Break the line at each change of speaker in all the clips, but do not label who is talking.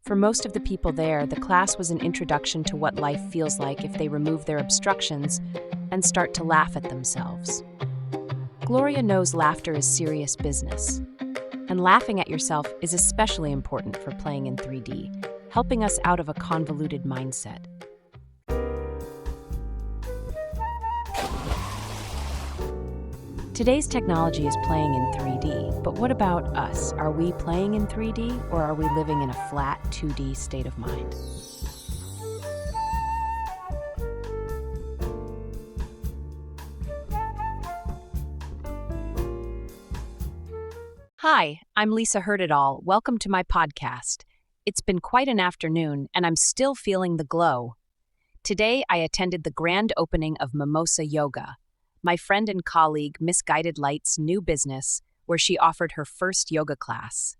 For most of the people there, the class was an introduction to what life feels like if they remove their obstructions and start to laugh at themselves. Gloria knows laughter is serious business, and laughing at yourself is especially important for playing in 3D, helping us out of a convoluted mindset. Today's technology is playing in 3D, but what about us? Are we playing in 3D, or are we living in a flat 2D state of mind? Hi, I'm Lisa Heard It All. Welcome to my podcast. It's been quite an afternoon, and I'm still feeling the glow. Today, I attended the grand opening of Mimosa Yoga, my friend and colleague Miss Guided Light's new business, where she offered her first yoga class.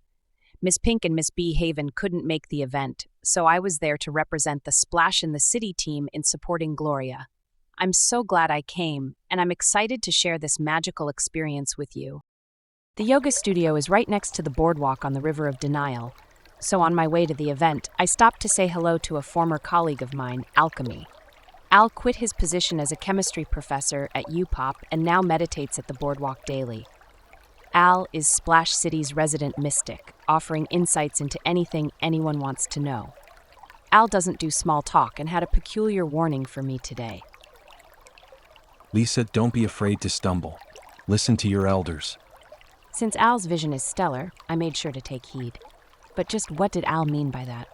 Miss Pink and Miss B Haven couldn't make the event, so I was there to represent the Splash in the City team in supporting Gloria. I'm so glad I came, and I'm excited to share this magical experience with you. The yoga studio is right next to the boardwalk on the River of Denial, so on my way to the event, I stopped to say hello to a former colleague of mine, Alchemy. Al quit his position as a chemistry professor at UPOP and now meditates at the boardwalk daily. Al is Splash City's resident mystic, offering insights into anything anyone wants to know. Al doesn't do small talk and had a peculiar warning for me today.
Lisa, don't be afraid to stumble. Listen to your elders.
Since Al's vision is stellar, I made sure to take heed. But just what did Al mean by that?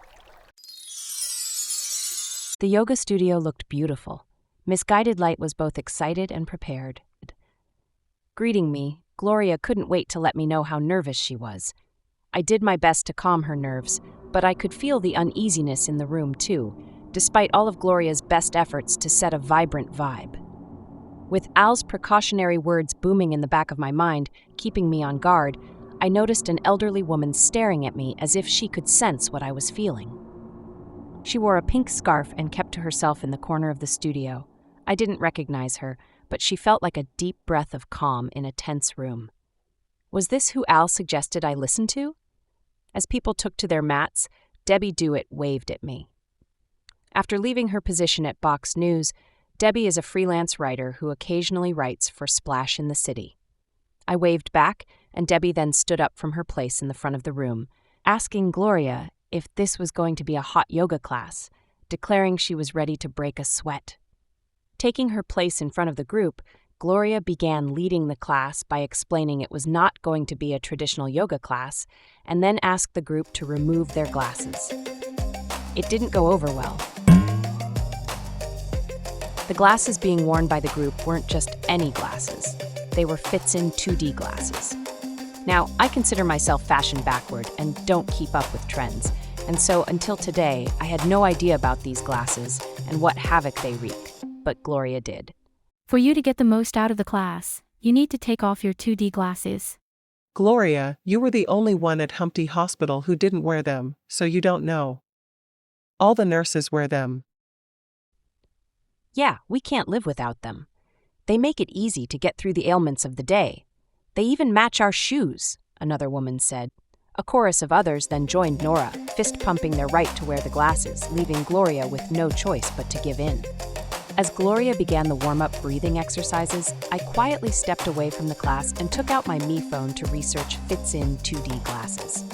The yoga studio looked beautiful. Miss Guided Light was both excited and prepared. Greeting me, Gloria couldn't wait to let me know how nervous she was. I did my best to calm her nerves, but I could feel the uneasiness in the room too, despite all of Gloria's best efforts to set a vibrant vibe. With Al's precautionary words booming in the back of my mind, keeping me on guard, I noticed an elderly woman staring at me as if she could sense what I was feeling. She wore a pink scarf and kept to herself in the corner of the studio. I didn't recognize her, but she felt like a deep breath of calm in a tense room. Was this who Al suggested I listen to? As people took to their mats, Debbie Dewitt waved at me. After leaving her position at Box News, Debbie is a freelance writer who occasionally writes for Splash in the City. I waved back, and Debbie then stood up from her place in the front of the room, asking Gloria if this was going to be a hot yoga class, declaring she was ready to break a sweat. Taking her place in front of the group, Gloria began leading the class by explaining it was not going to be a traditional yoga class, and then asked the group to remove their glasses. It didn't go over well. The glasses being worn by the group weren't just any glasses. They were fits-in 2D glasses. Now, I consider myself fashion backward and don't keep up with trends, and so until today, I had no idea about these glasses and what havoc they wreak, but Gloria did.
For you to get the most out of the class, you need to take off your 2D glasses.
Gloria, you were the only one at Humpty Hospital who didn't wear them, so you don't know. All the nurses wear them.
Yeah, we can't live without them. They make it easy to get through the ailments of the day. They even match our shoes, another woman said. A chorus of others then joined Nora, fist-pumping their right to wear the glasses, leaving Gloria with no choice but to give in. As Gloria began the warm-up breathing exercises, I quietly stepped away from the class and took out my Me phone to research Fits-In 2D glasses.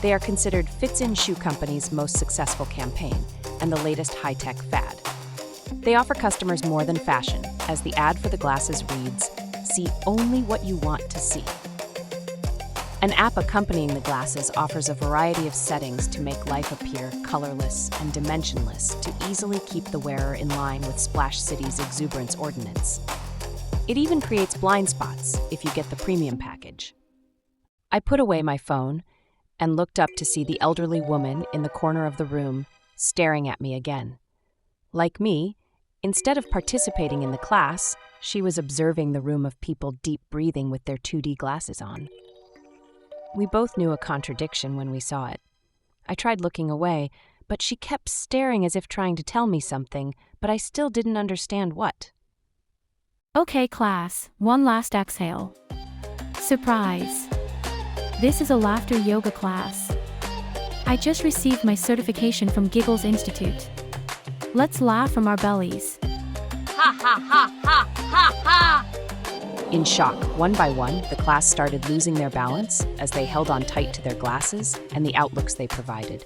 They are considered Fits-In Shoe Company's most successful campaign and the latest high-tech fad. They offer customers more than fashion, as the ad for the glasses reads, "See only what you want to see." An app accompanying the glasses offers a variety of settings to make life appear colorless and dimensionless to easily keep the wearer in line with Splash City's exuberance ordinance. It even creates blind spots if you get the premium package. I put away my phone and looked up to see the elderly woman in the corner of the room staring at me again. Like me, instead of participating in the class, she was observing the room of people deep breathing with their 2D glasses on. We both knew a contradiction when we saw it. I tried looking away, but she kept staring as if trying to tell me something, but I still didn't understand what.
Okay, class, one last exhale. Surprise! This is a laughter yoga class. I just received my certification from Giggles Institute. Let's laugh from our bellies.
Ha ha ha ha ha ha!
In shock, one by one, the class started losing their balance as they held on tight to their glasses and the outlooks they provided.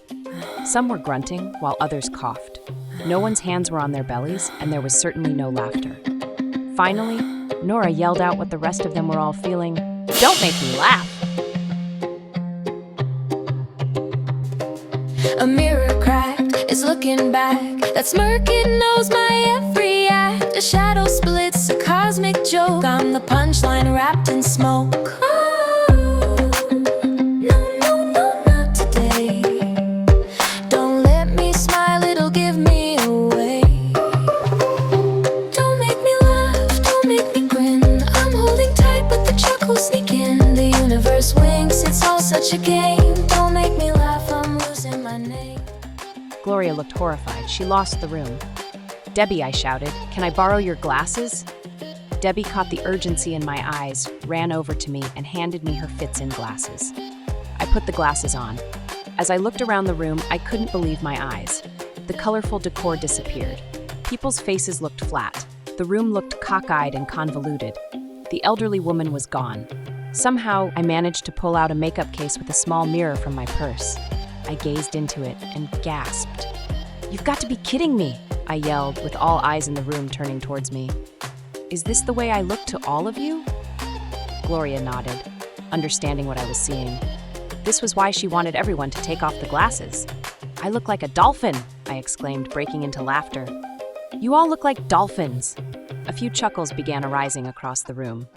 Some were grunting, while others coughed. No one's hands were on their bellies, and there was certainly no laughter. Finally, Nora yelled out what the rest of them were all feeling. "Don't make me laugh!"
A mirror cracked, is looking back. That smirk, it knows my every act. A shadow splits, a cosmic joke. I'm the punchline wrapped in smoke. No, no, no, not today. Don't let me smile, it'll give me away. Don't make me laugh, don't make me grin. I'm holding tight, but the chuckles sneak in. The universe winks, it's all such a game. Don't make me laugh, I'm losing my name.
Gloria looked horrified. She lost the room. "Debbie," I shouted, "can I borrow your glasses?" Debbie caught the urgency in my eyes, ran over to me, and handed me her fits-in glasses. I put the glasses on. As I looked around the room, I couldn't believe my eyes. The colorful decor disappeared. People's faces looked flat. The room looked cockeyed and convoluted. The elderly woman was gone. Somehow, I managed to pull out a makeup case with a small mirror from my purse. I gazed into it and gasped. "You've got to be kidding me!" I yelled, with all eyes in the room turning towards me. "Is this the way I look to all of you?" Gloria nodded, understanding what I was seeing. This was why she wanted everyone to take off the glasses. "I look like a dolphin!" I exclaimed, breaking into laughter. "You all look like dolphins!" A few chuckles began arising across the room.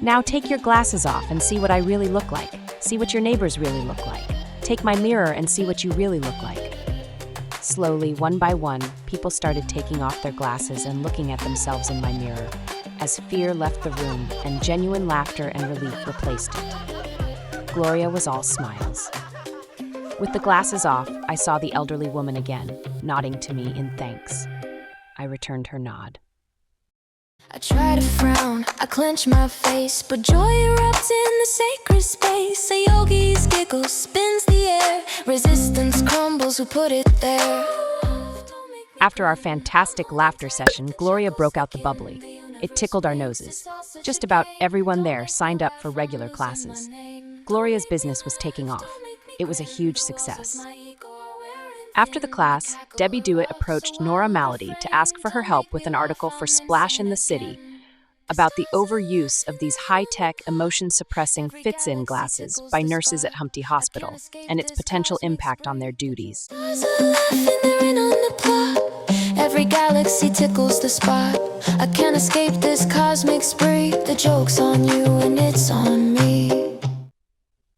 "Now take your glasses off and see what I really look like. See what your neighbors really look like. Take my mirror and see what you really look like." Slowly, one by one, people started taking off their glasses and looking at themselves in my mirror, as fear left the room and genuine laughter and relief replaced it. Gloria was all smiles. With the glasses off, I saw the elderly woman again, nodding to me in thanks. I returned her nod.
I try to frown, I clench my face, but joy erupts in the sacred space. A yogi's giggle spins the air, resistance crumbles, who put it there?
After our fantastic laughter session, Gloria broke out the bubbly. It tickled our noses. Just about everyone there signed up for regular classes. Gloria's business was taking off. It was a huge success. After the class, Debbie Dewitt approached Nora Malady to ask for her help with an article for Splash in the City about the overuse of these high-tech, emotion-suppressing fits-in glasses by nurses at Humpty Hospital and its potential impact on their duties.
Every galaxy tickles the spot. I can't escape this cosmic spree. The joke's on you and it's on me.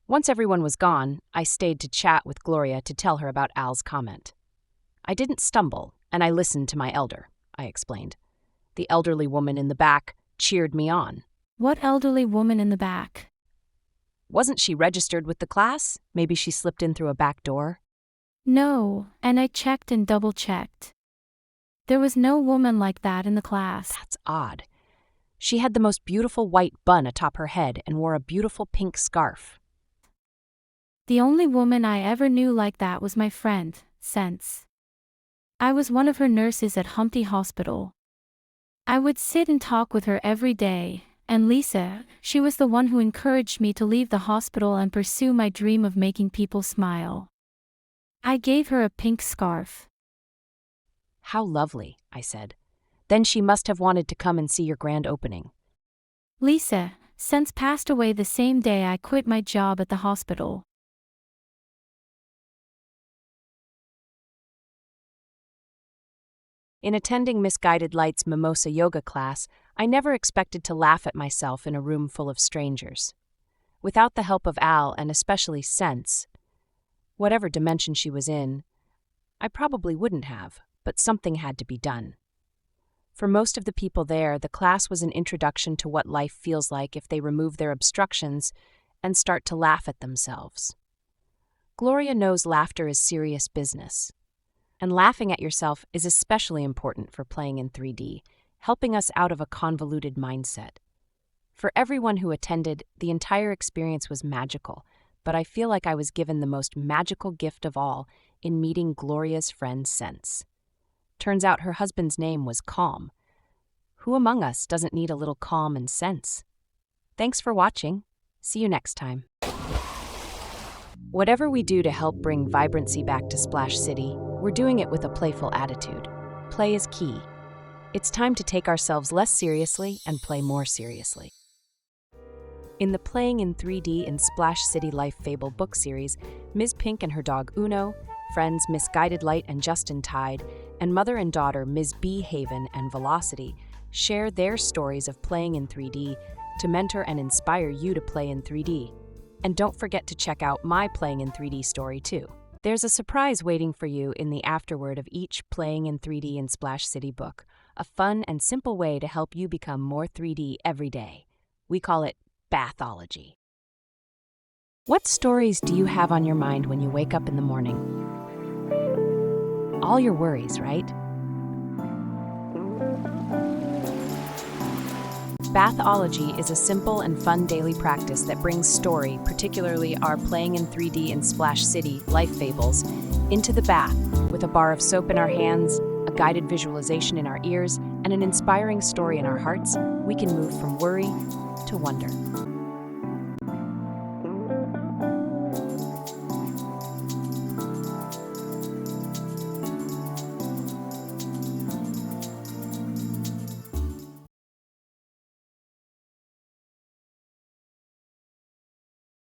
Once everyone was gone, I stayed to chat with Gloria to tell her about Al's comment. "I didn't stumble, and I listened to my elder," I explained. The elderly woman in the back cheered me on.
What elderly woman in the back?
Wasn't she registered with the class? Maybe she slipped in through a back door?
No, and I checked and double-checked. There was no woman like that in the class.
That's odd. She had the most beautiful white bun atop her head and wore a beautiful pink scarf.
The only woman I ever knew like that was my friend, Sense. I was one of her nurses at Humpty Hospital. I would sit and talk with her every day, and Lisa, she was the one who encouraged me to leave the hospital and pursue my dream of making people smile. I gave her a pink scarf.
How lovely, I said. Then she must have wanted to come and see your grand opening.
Lisa, Sense passed away the same day I quit my job at the hospital.
In attending Miss Guided Light's mimosa yoga class, I never expected to laugh at myself in a room full of strangers. Without the help of Al and especially Sense, whatever dimension she was in, I probably wouldn't have, but something had to be done. For most of the people there, the class was an introduction to what life feels like if they remove their obstructions and start to laugh at themselves. Gloria knows laughter is serious business. And laughing at yourself is especially important for playing in 3D, helping us out of a convoluted mindset. For everyone who attended, the entire experience was magical. but I feel like I was given the most magical gift of all in meeting Gloria's friend Sense. Turns out her husband's name was Calm. Who among us doesn't need a little calm and sense? Thanks for watching. See you next time. Whatever we do to help bring vibrancy back to Splash City, we're doing it with a playful attitude. Play is key. It's time to take ourselves less seriously and play more seriously. In the Playing in 3D in Splash City Life Fable book series, Ms. Pink and her dog Uno, friends Misguided Light and Justin Tide, and mother and daughter Ms. B. Haven and Velocity share their stories of playing in 3D to mentor and inspire you to play in 3D. And don't forget to check out my Playing in 3D story too. There's a surprise waiting for you in the afterword of each Playing in 3D in Splash City book, a fun and simple way to help you become more 3D every day. We call it Bathology. What stories do you have on your mind when you wake up in the morning? All your worries, right? Bathology is a simple and fun daily practice that brings story, particularly our Playing in 3D in Splash City Life Fables, into the bath with a bar of soap in our hands, a guided visualization in our ears, and an inspiring story in our hearts. We can move from worry to wonder.